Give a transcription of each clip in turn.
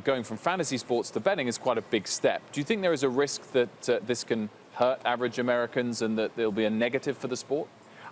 Going from fantasy sports to betting is quite a big step. Do you think there is a risk that this can hurt average Americans and that there'll be a negative for the sport?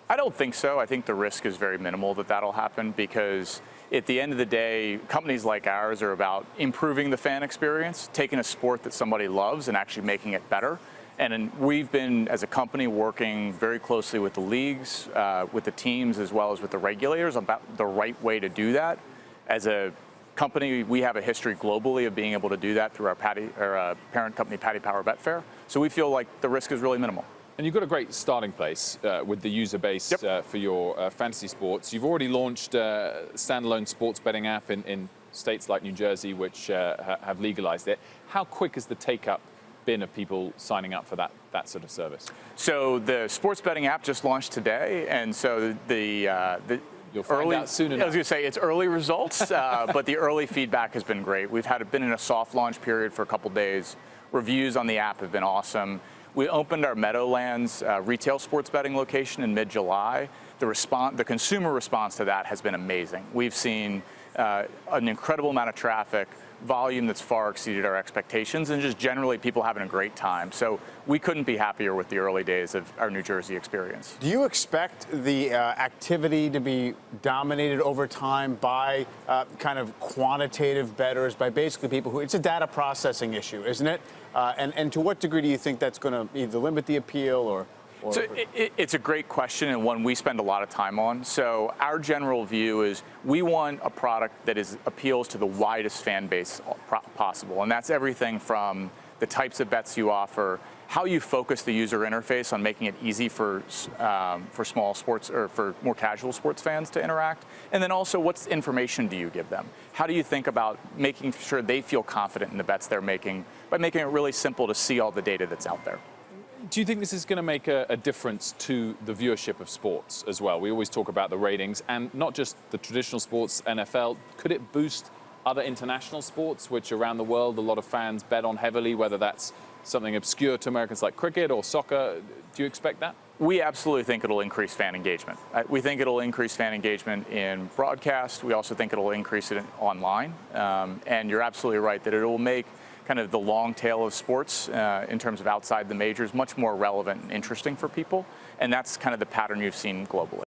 I don't think so. I think the risk is very minimal that that'll happen because at the end of the day, companies like ours are about improving the fan experience, taking a sport that somebody loves and actually making it better. And we've been, as a company, working very closely with the leagues, with the teams, as well as with the regulators about the right way to do that. As a company, we have a history globally of being able to do that through our parent company, Paddy Power Betfair. So we feel like the risk is really minimal. And you've got a great starting place with the user base for your fantasy sports. You've already launched a standalone sports betting app in states like New Jersey, which have legalized it. How quick has the take-up been of people signing up for that sort of service? So the sports betting app just launched today, and so You'll find out soon enough. I was going to say it's early results, but the early feedback has been great. We've been in a soft launch period for a couple days. Reviews on the app have been awesome. We opened our Meadowlands retail sports betting location in mid-July. The consumer response to that has been amazing. We've seen an incredible amount of traffic, volume that's far exceeded our expectations, and just generally people having a great time. So we couldn't be happier with the early days of our New Jersey experience. Do you expect the activity to be dominated over time by kind of quantitative bettors, by basically people who, it's a data processing issue, isn't it? And to what degree do you think that's going to either limit the appeal or So it's a great question and one we spend a lot of time on. So our general view is we want a product that appeals to the widest fan base possible. And that's everything from the types of bets you offer, how you focus the user interface on making it easy for small sports or for more casual sports fans to interact. And then also what information do you give them? How do you think about making sure they feel confident in the bets they're making by making it really simple to see all the data that's out there? Do you think this is going to make a difference to the viewership of sports as well? We always talk about the ratings, and not just the traditional sports, NFL. Could it boost other international sports, which around the world a lot of fans bet on heavily, whether that's something obscure to Americans like cricket or soccer? Do you expect that? We absolutely think it'll increase fan engagement. We think it'll increase fan engagement in broadcast. We also think it'll increase it online. And you're absolutely right that it will make kind of the long tail of sports in terms of outside the majors much more relevant and interesting for people. And that's kind of the pattern you've seen globally.